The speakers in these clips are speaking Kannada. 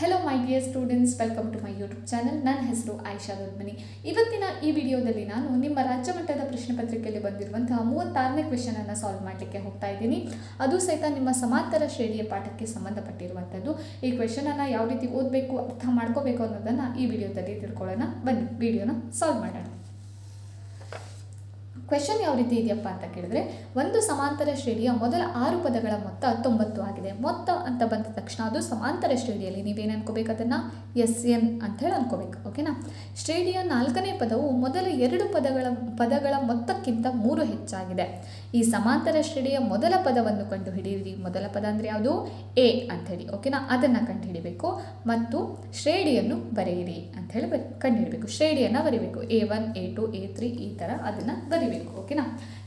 Hello my dear students, welcome to my YouTube channel. ನನ್ನ ಹೆಸರು ಆಯಿಷಾ ದೊಡ್ಮನಿ. ಇವತ್ತಿನ ಈ ವಿಡಿಯೋದಲ್ಲಿ ನಾನು ನಿಮ್ಮ ರಾಜ್ಯ ಮಟ್ಟದ ಪ್ರಶ್ನೆ ಪತ್ರಿಕೆಯಲ್ಲಿ ಬಂದಿರುವಂತಹ 36ನೇ ಕ್ವೆಶ್ಚನ್ ಅನ್ನು ಸಾಲ್ವ್ ಮಾಡಲಿಕ್ಕೆ ಹೋಗ್ತಾ ಇದ್ದೀನಿ. ಅದು ಸಹಿತ ನಿಮ್ಮ ಸಮಾಂತರ ಶ್ರೇಣಿಯ ಪಾಠಕ್ಕೆ ಸಂಬಂಧಪಟ್ಟಿರುವಂಥದ್ದು. ಈ ಕ್ವೆಶ್ಚನ್ ಅನ್ನು ಯಾವ ರೀತಿ ಓದಬೇಕು, ಅರ್ಥ ಮಾಡ್ಕೋಬೇಕು ಅನ್ನೋದನ್ನು ಈ ವಿಡಿಯೋದಲ್ಲಿ ತಿಳ್ಕೊಳ್ಳೋಣ. ಬನ್ನಿ ವಿಡಿಯೋನ ಸಾಲ್ವ್ ಮಾಡೋಣ. ಕ್ವೆಶ್ಚನ್ ಯಾವ ರೀತಿ ಇದೆಯಪ್ಪ ಅಂತ ಕೇಳಿದ್ರೆ, ಒಂದು ಸಮಾಂತರ ಶ್ರೇಣಿಯ ಮೊದಲ 6 ಪದಗಳ ಮೊತ್ತ 90 ಆಗಿದೆ. ಮೊತ್ತ ಅಂತ ಬಂದ ತಕ್ಷಣ ಅದು ಸಮಾಂತರ ಶ್ರೇಣಿಯಲ್ಲಿ ನೀವೇನು ಅನ್ಕೋಬೇಕು, ಅದನ್ನು SN ಅಂತ ಹೇಳಿ ಅನ್ಕೋಬೇಕು. ಓಕೆನಾ. ಶ್ರೇಣಿಯ 4ನೇ ಪದವು ಮೊದಲ 2 ಪದಗಳ ಮೊತ್ತಕ್ಕಿಂತ 3 ಹೆಚ್ಚಾಗಿದೆ. ಈ ಸಮಾಂತರ ಶ್ರೇಣಿಯ ಮೊದಲ ಪದವನ್ನು ಕಂಡುಹಿಡಿಯಿರಿ. ಮೊದಲ ಪದ ಅಂದರೆ ಯಾವುದು? A ಅಂತ ಹೇಳಿ. ಓಕೆನಾ. ಅದನ್ನು ಕಂಡುಹಿಡಿಬೇಕು ಮತ್ತು ಶ್ರೇಣಿಯನ್ನು ಬರೆಯಿರಿ ಅಂತ ಹೇಳಿ ಕಂಡುಹಿಡಬೇಕು. ಶ್ರೇಣಿಯನ್ನು ಬರೀಬೇಕು. A1 A2 A3 ಈ ಥರ ಅದನ್ನು ಬರೀಬೇಕು. ಓಕೆನಾ.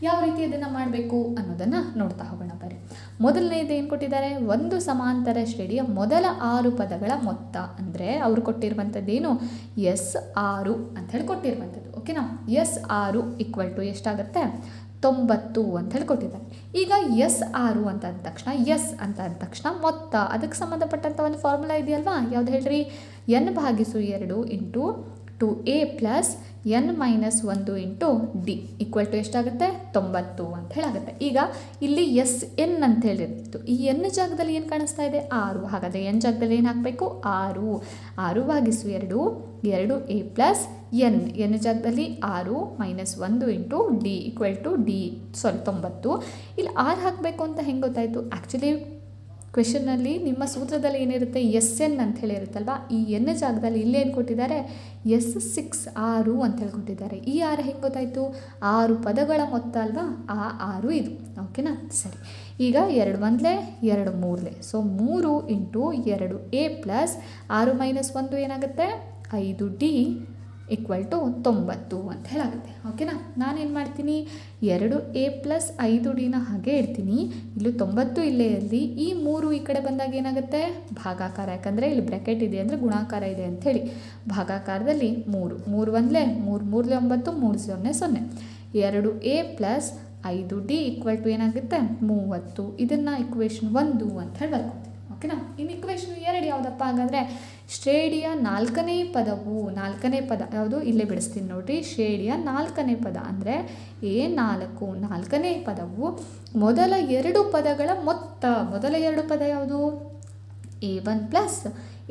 ಯಾವ ರೀತಿ ಅದನ್ನು ಮಾಡಬೇಕು ಅನ್ನೋದನ್ನು ನೋಡ್ತಾ ಹೋಗೋಣ. ಬರೀ ಮೊದಲನೇದು ಏನು ಕೊಟ್ಟಿದ್ದಾರೆ? ಒಂದು ಸಮಾಂತರ ಶ್ರೇಣಿಯ ಮೊದಲ 6 ಪದಗಳ ಮೊತ್ತ ಅಂದರೆ ಅವರು ಕೊಟ್ಟಿರುವಂಥದ್ದೇನು? S6 ಅಂತ ಹೇಳಿ ಕೊಟ್ಟಿರುವಂಥದ್ದು. ಓಕೆನಾ. S6 = ಎಷ್ಟಾಗುತ್ತೆ? 90 ಅಂತ ಹೇಳಿ ಕೊಟ್ಟಿದ್ದಾರೆ. ಈಗ S6 ಅಂತ ಅಂದ ತಕ್ಷಣ, S ಅಂತ ಅಂದ ತಕ್ಷಣ ಮೊತ್ತ, ಅದಕ್ಕೆ ಸಂಬಂಧಪಟ್ಟಂಥ ಒಂದು ಫಾರ್ಮುಲಾ ಇದೆಯಲ್ವಾ? ಯಾವ್ದು ಹೇಳ್ರಿ? n/2 into 2a plus n - 1 into D = ಎಷ್ಟಾಗುತ್ತೆ? 90 ಅಂತ ಹೇಳಾಗುತ್ತೆ. ಈಗ ಇಲ್ಲಿ SN ಅಂತ ಹೇಳಿರ್ತಿತ್ತು. ಈ n ಜಾಗದಲ್ಲಿ ಏನು ಕಾಣಿಸ್ತಾ ಇದೆ? 6. ಹಾಗಾದರೆ n ಜಾಗದಲ್ಲಿ ಏನು ಹಾಕಬೇಕು? 6. 6/2 2a ಪ್ಲಸ್ n ಜಾಗದಲ್ಲಿ 6 - 1 ಇಂಟು ಡಿ = 90. ಇಲ್ಲಿ 6 ಹಾಕಬೇಕು ಅಂತ ಹೆಂಗೆ ಗೊತ್ತಾಯಿತು? ಆ್ಯಕ್ಚುಲಿ ಕ್ವೆಶನ್ನಲ್ಲಿ ನಿಮ್ಮ ಸೂತ್ರದಲ್ಲಿ ಏನಿರುತ್ತೆ? SN ಅಂತ ಹೇಳಿರುತ್ತಲ್ವ, ಈ n ಜಾಗದಲ್ಲಿ ಇಲ್ಲೇನು ಕೊಟ್ಟಿದ್ದಾರೆ? S6 ಅಂತ ಹೇಳ್ಕೊಟ್ಟಿದ್ದಾರೆ. ಈ 6 ಹೆಂಗೆ ಗೊತ್ತಾಯಿತು? 6 ಪದಗಳ ಮೊತ್ತ ಅಲ್ವಾ? ಆ 6 ಇದು. ಓಕೆನಾ. ಸರಿ. ಈಗ 2 1 2 3 ಸೊ 3 ಇಂಟು 2a ಪ್ಲಸ್ 6 - 1 ಏನಾಗುತ್ತೆ? 5d = 90 ಅಂತ ಹೇಳಾಗುತ್ತೆ. ಓಕೆನಾ. ನಾನೇನು ಮಾಡ್ತೀನಿ? 2a ಪ್ಲಸ್ 5dನ ಹಾಗೆ ಇಡ್ತೀನಿ. ಇಲ್ಲೂ 90 ಇಲ್ಲೇ ಇರಲಿ. ಈ 3 ಈ ಕಡೆ ಬಂದಾಗ ಏನಾಗುತ್ತೆ? ಭಾಗಾಕಾರ. ಯಾಕಂದರೆ ಇಲ್ಲಿ ಬ್ರ್ಯಾಕೆಟ್ ಇದೆ ಅಂದರೆ ಗುಣಾಕಾರ ಇದೆ ಅಂಥೇಳಿ ಭಾಗಾಕಾರದಲ್ಲಿ 3 3 1 3 3 9 3 0 0. 2a ಪ್ಲಸ್ 5d = ಏನಾಗುತ್ತೆ? 30. ಇದನ್ನು ಇಕ್ವೇಷನ್ 1 ಅಂತ ಹೇಳಿ ಬರ್ಕೊತೀನಿ. ಓಕೆನಾ. ಇನ್ನು ಇಕ್ವೇಷನ್ 2 ಯಾವುದಪ್ಪ ಹಾಗಾದರೆ? ಶ್ರೇಣಿಯ 4ನೇ ಪದವು, 4ನೇ ಪದ ಯಾವುದು? ಇಲ್ಲೇ ಬಿಡಿಸ್ತೀನಿ ನೋಡಿರಿ. ಶ್ರೇಣಿಯ 4ನೇ ಪದ ಅಂದರೆ A4, 4ನೇ ಪದವು ಮೊದಲ 2 ಪದಗಳ ಮೊತ್ತ. ಮೊದಲ 2 ಪದ ಯಾವುದು? A1 ಪ್ಲಸ್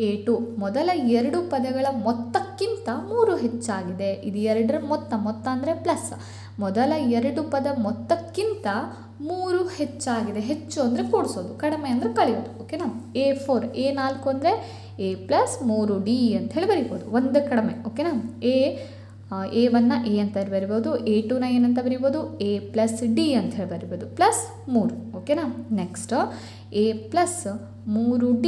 A2 ಮೊದಲ 2 ಪದಗಳ ಮೊತ್ತಕ್ಕಿಂತ 3 ಹೆಚ್ಚಾಗಿದೆ. ಇದು 2ರ ಮೊತ್ತ ಅಂದರೆ ಪ್ಲಸ್. ಮೊದಲ 2 ಪದ ಮೊತ್ತಕ್ಕಿಂತ 3 ಹೆಚ್ಚಾಗಿದೆ. ಹೆಚ್ಚು ಅಂದರೆ ಕೂಡಿಸೋದು, ಕಡಿಮೆ ಅಂದರೆ ಕಳೆಯೋದು. ಓಕೆನಾ. A4 A4 ಅಂದರೆ A ಪ್ಲಸ್ 3d ಅಂತ ಹೇಳಿ ಬರಿಬೋದು. ಒಂದು ಕಡಿಮೆ. ಓಕೆನಾ. A1ನ A ಅಂತ ಬರಿಬೋದು. A2ನ ಏನಂತ ಬರಿಬೋದು? A ಪ್ಲಸ್ d ಅಂತ ಹೇಳಿ ಬರಿಬೋದು. ಪ್ಲಸ್ 3. ಓಕೆನಾ. Next A plus 3d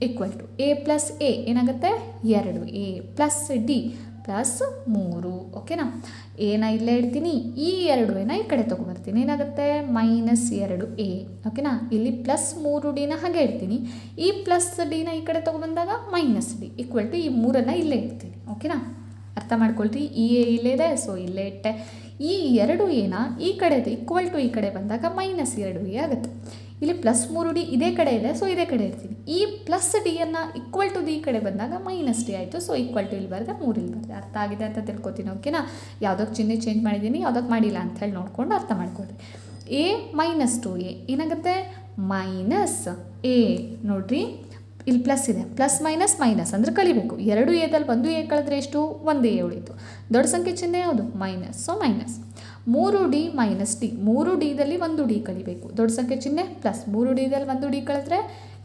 = A plus A ಏನಾಗುತ್ತೆ? 2. A plus d plus 3. ಓಕೆನಾ. ಏನ ಇಲ್ಲೇ ಇಡ್ತೀನಿ. ಈ 2 ಈ ಕಡೆ ತೊಗೊಬರ್ತೀನಿ. ಏನಾಗುತ್ತೆ? -2a. ಓಕೆನಾ. ಇಲ್ಲಿ ಪ್ಲಸ್ 3dನ ಹಾಗೆ ಇಡ್ತೀನಿ. ಈ ಪ್ಲಸ್ ಡಿನ ಈ ಕಡೆ ತೊಗೊಬಂದಾಗ -d = ಈ 3ನ್ನು ಇಲ್ಲೇ ಇಡ್ತೀನಿ. ಓಕೆನಾ. ಅರ್ಥ ಮಾಡ್ಕೊಳ್ರಿ. ಈ ಎ ಇಲ್ಲೇ ಇದೆ, ಸೊ ಇಲ್ಲೇ ಇಟ್ಟೆ. ಈ 2a ಈ ಕಡೆ ಇದೆ = ಈ ಕಡೆ ಬಂದಾಗ -2a ಆಗುತ್ತೆ. ಇಲ್ಲಿ ಪ್ಲಸ್ 3d ಇದೇ ಕಡೆ ಇದೆ, ಸೊ ಇದೇ ಕಡೆ ಇರ್ತೀನಿ. ಈ ಪ್ಲಸ್ ಡಿಯನ್ನು = ಈ ಕಡೆ ಬಂದಾಗ -d ಆಯಿತು. ಸೊ = ಇಲ್ಲಿ ಬರೆದೆ, 3 ಇಲ್ಲಿ ಬರೆದೆ. ಅರ್ಥ ಆಗಿದೆ ಅಂತ ತಿಳ್ಕೊತೀನಿ. ಓಕೆನಾ. ಯಾವುದಕ್ಕೆ ಚಿಹ್ನೆ ಚೇಂಜ್ ಮಾಡಿದ್ದೀನಿ, ಯಾವುದಕ್ಕೆ ಮಾಡಿಲ್ಲ ಅಂತ ಹೇಳಿ ನೋಡ್ಕೊಂಡು ಅರ್ಥ ಮಾಡ್ಕೊಳ್ರಿ. A - 2a ಏನಾಗುತ್ತೆ? -a. ನೋಡಿರಿ, ಇಲ್ಲಿ ಪ್ಲಸ್ ಇದೆ. ಪ್ಲಸ್ ಮೈನಸ್ ಅಂದರೆ ಕಳಿಬೇಕು. 2 ಎದಲ್ಲಿ 1 a ಕಳೆದ್ರೆ ಎಷ್ಟು? 1 a ಉಳಿತು. ದೊಡ್ಡ ಸಂಖ್ಯೆ ಚಿಹ್ನೆ ಯಾವುದು? Minus. So minus. 3d - d 3dದಲ್ಲಿ 1d ಕಳಿಬೇಕು. ದೊಡ್ಡ ಸಂಖ್ಯೆ ಚಿಹ್ನೆ ಪ್ಲಸ್. 3dದಲ್ಲಿ 1d ಕಳೆದ್ರೆ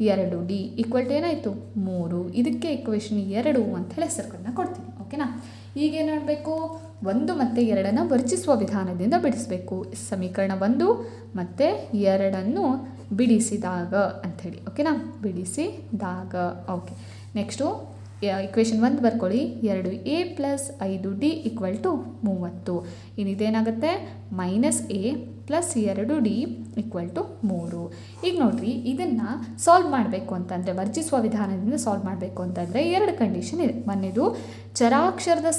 2d = ಏನಾಯಿತು? 3. ಇದಕ್ಕೆ ಇಕ್ವೇಷನ್ 2 ಅಂತ ಹೇಳಿ ಹೆಸರುಗಳನ್ನ ಕೊಡ್ತೀನಿ. ಓಕೆನಾ. ಈಗೇನು ಮಾಡಬೇಕು? 1 ಮತ್ತು 2ನ್ನು ವರ್ಜಿಸುವ ವಿಧಾನದಿಂದ ಬಿಡಿಸಬೇಕು. ಸಮೀಕರಣ 1 ಮತ್ತು 2ನ್ನು ಬಿಡಿಸಿದಾಗ ಅಂಥೇಳಿ. ಓಕೆನಾ. ಬಿಡಿಸಿದಾಗ. ಓಕೆ. ನೆಕ್ಸ್ಟು ಇಕ್ವೇಷನ್ 1 ಬರ್ಕೊಳ್ಳಿ. 2a plus 5d = 30. ಇನ್ನಿದೇನಾಗುತ್ತೆ? -a plus 2d = 3. ಈಗ ನೋಡಿರಿ, ಇದನ್ನು ಸಾಲ್ವ್ ಮಾಡಬೇಕು ಅಂತಂದರೆ, ವರ್ಜಿಸುವ ವಿಧಾನದಿಂದ ಸಾಲ್ವ್ ಮಾಡಬೇಕು ಅಂತಂದರೆ 2 ಕಂಡೀಷನ್ ಇದೆ. ಒಂದೇದು ಚರಾಕ್ಷರದ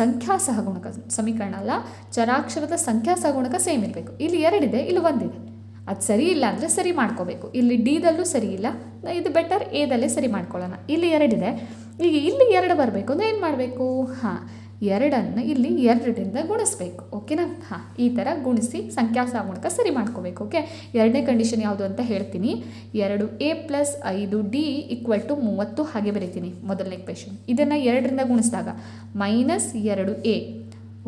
ಸಂಖ್ಯಾ ಸಹಗುಣಕ ಸಮೀಕರಣ ಅಲ್ಲ, ಚರಾಕ್ಷರದ ಸಂಖ್ಯಾ ಸಹಗುಣಕ ಸೇಮ್ ಇರಬೇಕು. ಇಲ್ಲಿ 2 ಇದೆ, ಇಲ್ಲಿ 1 ಇದೆ. ಅದು ಸರಿ ಇಲ್ಲ ಅಂದರೆ ಸರಿ ಮಾಡ್ಕೋಬೇಕು. ಇಲ್ಲಿ ಡಿದಲ್ಲೂ ಸರಿ ಇಲ್ಲ, ಇದು ಬೆಟರ್ ಎದಲ್ಲೇ ಸರಿ ಮಾಡ್ಕೊಳ್ಳೋಣ. ಇಲ್ಲಿ 2 ಇದೆ, ಈಗ ಇಲ್ಲಿ 2 ಬರಬೇಕು ಅಂದರೆ ಏನು ಮಾಡಬೇಕು? ಹಾಂ, 2ಅನ್ನು ಇಲ್ಲಿ 2ರಿಂದ ಗುಣಿಸ್ಬೇಕು. ಓಕೆನಾ? ಹಾಂ, ಈ ಥರ ಗುಣಿಸಿ ಸಂಖ್ಯಾ ಸಹಗುಣಕ ಸರಿ ಮಾಡ್ಕೋಬೇಕು. ಓಕೆ, 2ನೇ ಕಂಡೀಷನ್ ಯಾವುದು ಅಂತ ಹೇಳ್ತೀನಿ. 2a + 5d = 30 ಹಾಗೆ ಬರೀತೀನಿ. ಮೊದಲನೇ ಇಕ್ವೇಷನ್ ಇದನ್ನು 2ರಿಂದ ಗುಣಿಸಿದಾಗ -2a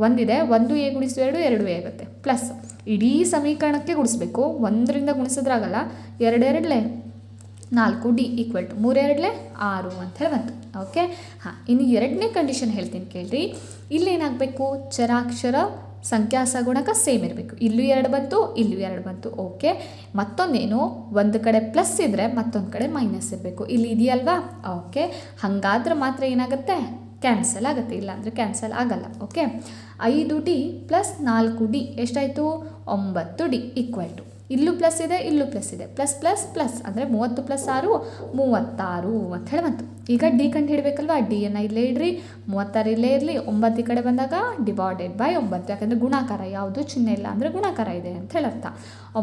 ಒಂದಿದೆ, 1a ಗುಣಿಸು 2 2a ಆಗುತ್ತೆ, ಪ್ಲಸ್ ಇಡೀ ಸಮೀಕರಣಕ್ಕೆ ಗುಣಿಸ್ಬೇಕು. 1ರಿಂದ ಗುಣಿಸಿದ್ರಾಗಲ್ಲ, 2 2 4d = 3 2 6 ಅಂತ ಹೇಳಿ ಬಂತು. ಓಕೆ, ಹಾಂ, ಇನ್ನು 2ನೇ ಕಂಡೀಷನ್ ಹೇಳ್ತೀನಿ ಕೇಳ್ರಿ. ಇಲ್ಲೇನಾಗಬೇಕು? ಚರಾಕ್ಷರ ಸಂಖ್ಯಾ ಸಹಗುಣಕ ಸೇಮ್ ಇರಬೇಕು. ಇಲ್ಲೂ 2 ಬಂತು, ಇಲ್ಲೂ 2 ಬಂತು. ಓಕೆ, ಮತ್ತೊಂದೇನು, ಒಂದು ಕಡೆ ಪ್ಲಸ್ ಇದ್ದರೆ ಮತ್ತೊಂದು ಕಡೆ ಮೈನಸ್ ಇರಬೇಕು. ಇಲ್ಲಿ ಇದೆಯಲ್ವಾ? ಓಕೆ, ಹಾಗಾದ್ರೆ ಮಾತ್ರ ಏನಾಗುತ್ತೆ? ಕ್ಯಾನ್ಸಲ್ ಆಗುತ್ತೆ, ಇಲ್ಲಾಂದರೆ ಕ್ಯಾನ್ಸಲ್ ಆಗಲ್ಲ. ಓಕೆ, 5d + 4d ಎಷ್ಟಾಯಿತು? 9d = ಇಲ್ಲೂ ಪ್ಲಸ್ ಇದೆ, ಇಲ್ಲೂ ಪ್ಲಸ್ ಇದೆ, ಪ್ಲಸ್ ಪ್ಲಸ್ ಪ್ಲಸ್ ಅಂದರೆ 30 + 6 36 ಅಂತ ಹೇಳಿ ಬಂತು. ಈಗ ಡಿ ಕಂಡು ಹಿಡಬೇಕಲ್ವಾ? ಡಿಯನ್ನು ಇಲ್ಲೇ ಇಡ್ರಿ, 36 ಇಲ್ಲೇ ಇರಲಿ, 9 ಈ ಕಡೆ ಬಂದಾಗ /9, ಯಾಕಂದರೆ ಗುಣಾಕಾರ ಯಾವುದು ಚಿಹ್ನೆ ಇಲ್ಲ ಅಂದರೆ ಗುಣಾಕಾರ ಇದೆ ಅಂತ ಹೇಳರ್ಥ.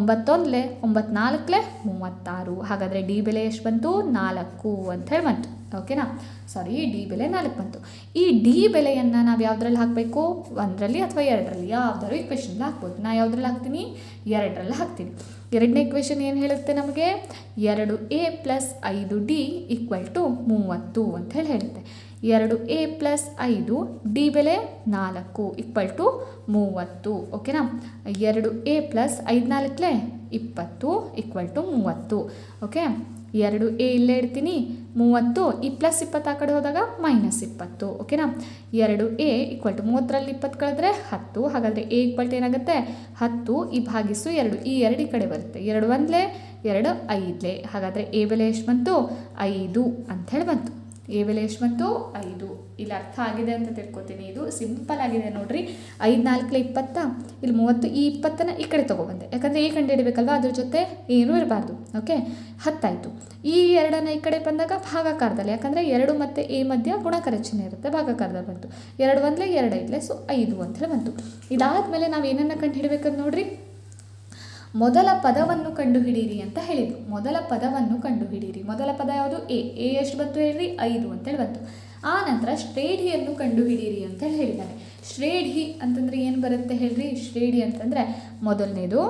9 1 9 4 36. ಹಾಗಾದರೆ ಡಿ ಬೆಲೆ ಎಷ್ಟು ಬಂತು? 4 ಅಂತ ಹೇಳಿ ಬಂತು. ಓಕೆನಾ? ಸಾರಿ, ಡಿ ಬೆಲೆ 4 ಬಂತು. ಈ ಡಿ ಬೆಲೆಯನ್ನು ನಾವು ಯಾವುದ್ರಲ್ಲಿ ಹಾಕಬೇಕು? 1ರಲ್ಲಿ ಅಥವಾ 2ರಲ್ಲಿ, ಯಾವುದಾದ್ರು ಇಕ್ವೇಷನ್ಲಿ ಹಾಕ್ಬೋದು. ನಾನು ಯಾವುದ್ರಲ್ಲಿ ಹಾಕ್ತೀನಿ? 2ರಲ್ಲಿ ಹಾಕ್ತೀನಿ. 2ನೇ ಇಕ್ವೇಷನ್ ಏನು ಹೇಳುತ್ತೆ ನಮಗೆ? 2a + 5d = 30 ಅಂತ ಹೇಳುತ್ತೆ. 2a + 5 ಡಿ ಬೆಲೆ 4 = 30. ಓಕೆನಾ? 2a + 5 4 20 = 30. ಓಕೆ, 2a ಇಲ್ಲೇ ಇಡ್ತೀನಿ, 30 ಈ ಪ್ಲಸ್ 20 ಆ ಕಡೆ ಹೋದಾಗ -20. ಓಕೆನಾ? 2a = 30ರಲ್ಲಿ 20 ಕಳೆದ್ರೆ 10. ಹಾಗಾದರೆ a = ಏನಾಗುತ್ತೆ? 10 ಈ ಭಾಗಿಸು 2, ಈ 2 ಈ ಕಡೆ ಬರುತ್ತೆ. 2 1 2 5. ಹಾಗಾದರೆ a ಬೆಲೆ ಎಷ್ಟು ಬಂತು? 5 ಅಂತ ಹೇಳಿ ಬಂತು. ಎ ಬೆಲೆ ಎಷ್ಟು ಬಂತು? 5. ಇಲ್ಲಿ ಅರ್ಥ ಆಗಿದೆ ಅಂತ ತಿಳ್ಕೊತೀನಿ. ಇದು ಸಿಂಪಲ್ ಆಗಿದೆ ನೋಡ್ರಿ. 5 4 20, ಇಲ್ಲಿ 30, ಈ 20ನ ಈ ಕಡೆ ತೊಗೊಬಂದೆ, ಯಾಕಂದರೆ ಎ ಕಂಡು ಹಿಡಬೇಕಲ್ವ, ಅದ್ರ ಜೊತೆ ಏನೂ ಇರಬಾರ್ದು. ಓಕೆ, 10 ಆಯಿತು. ಈ 2ನ ಈ ಕಡೆ ಬಂದಾಗ ಭಾಗಾಕಾರದಲ್ಲಿ, ಯಾಕಂದರೆ 2 ಮತ್ತು ಎ ಮಧ್ಯ ಗುಣಾಕಾರ ಚಿಹ್ನೆ ಇರುತ್ತೆ, ಭಾಗಾಕಾರದಲ್ಲಿ ಬಂತು. 2 1 2 5, ಸೊ 5 ಅಂತ ಹೇಳಿ ಬಂತು. ಇದಾದಮೇಲೆ ನಾವು ಏನನ್ನು ಕಂಡು ಹಿಡಬೇಕಂತ ನೋಡ್ರಿ, ಮೊದಲ ಪದವನ್ನು ಕಂಡುಹಿಡಿಯಿರಿ ಅಂತ ಹೇಳಿದರು. ಮೊದಲ ಪದವನ್ನು ಕಂಡುಹಿಡಿಯಿರಿ. ಮೊದಲ ಪದ ಯಾವುದು? ಎ ಎಷ್ಟು ಬಂತು ಹೇಳ್ರಿ? 5 ಅಂತೇಳಿ ಬಂತು. ಆ ನಂತರ ಶ್ರೇಣಿಯನ್ನು ಕಂಡುಹಿಡಿಯಿರಿ ಅಂತ ಹೇಳಿದ್ದಾರೆ. ಶ್ರೇಣಿ ಅಂತಂದರೆ ಏನು ಬರುತ್ತೆ ಹೇಳ್ರಿ? ಶ್ರೇಣಿ ಅಂತಂದರೆ ಮೊದಲನೇದು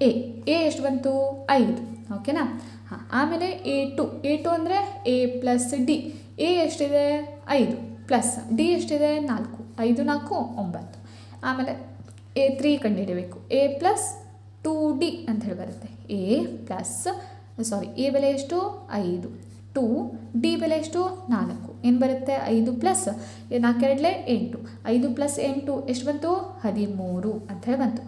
ಎ ಎಷ್ಟು ಬಂತು? 5. ಓಕೆನಾ? ಹಾಂ, ಆಮೇಲೆ ಎ2 ಅಂದರೆ a + d. ಎ ಎಷ್ಟಿದೆ? 5 ಪ್ಲಸ್ ಡಿ ಎಷ್ಟಿದೆ? 4. 5 4 9. ಆಮೇಲೆ a3 ಕಂಡುಹಿಡಬೇಕು. a + 2d ಅಂತ ಹೇಳಿ ಬರುತ್ತೆ. ಎ ಬೆಲೆ ಎಷ್ಟು? 5. 2 ಡಿ ಬೆಲೆ ಎಷ್ಟು? 4. ಏನು ಬರುತ್ತೆ? 5 + 4 2 8. 5 + 8 ಎಷ್ಟು ಬಂತು? 13 ಅಂತ ಹೇಳಿ ಬಂತು.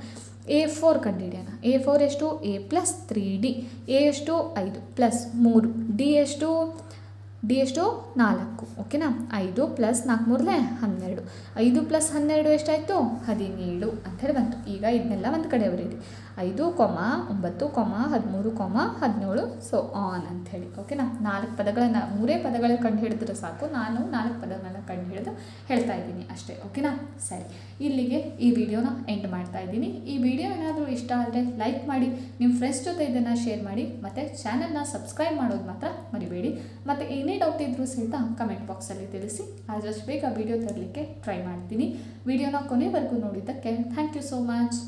a4 ಕಂಡುಹಿಡಿಯೋಣ. a4 ಎಷ್ಟು? a + 3d. ಎ ಎಷ್ಟು? 5 + 3. ಡಿ ಎಷ್ಟು? 4. ಓಕೆನಾ? 5 + 4 3 12. 5 + 12 ಎಷ್ಟಾಯಿತು? 17 ಅಂತ ಹೇಳಿ ಬಂತು. ಈಗ ಇದನ್ನೆಲ್ಲ ಒಂದು ಕಡೆ ಬರೀರಿ. 5, 9, 13, 17, ಸೊ ಆನ್ ಅಂಥೇಳಿ. ಓಕೆನಾ? 4 ಪದಗಳನ್ನು, 3 ಪದಗಳನ್ನು ಕಂಡು ಹಿಡಿದ್ರೆ ಸಾಕು. ನಾನು 4 ಪದಗಳನ್ನು ಕಂಡು ಹಿಡಿದು ಹೇಳ್ತಾ ಇದ್ದೀನಿ ಅಷ್ಟೇ. ಓಕೆನಾ? ಸರಿ, ಇಲ್ಲಿಗೆ ಈ ವಿಡಿಯೋನ ಎಂಡ್ ಮಾಡ್ತಾ ಇದ್ದೀನಿ. ಈ ವಿಡಿಯೋ ಏನಾದರೂ ಇಷ್ಟ ಆದರೆ ಲೈಕ್ ಮಾಡಿ, ನಿಮ್ಮ ಫ್ರೆಂಡ್ಸ್ ಜೊತೆ ಇದನ್ನು ಶೇರ್ ಮಾಡಿ, ಮತ್ತು ಚಾನಲ್ನ ಸಬ್ಸ್ಕ್ರೈಬ್ ಮಾಡೋದು ಮಾತ್ರ ಮರಿಬೇಡಿ. ಮತ್ತು ಏನೇ ಡೌಟ್ ಇದ್ದರೂ ಸಹಿತ ಕಮೆಂಟ್ ಬಾಕ್ಸಲ್ಲಿ ತಿಳಿಸಿ. ಆದಷ್ಟು ಬೇಗ ವಿಡಿಯೋ ತರಲಿಕ್ಕೆ ಟ್ರೈ ಮಾಡ್ತೀನಿ. ವಿಡಿಯೋನ ಕೊನೆವರೆಗೂ ನೋಡಿದ್ದಕ್ಕೆ ಥ್ಯಾಂಕ್ ಯು ಸೋ ಮಚ್.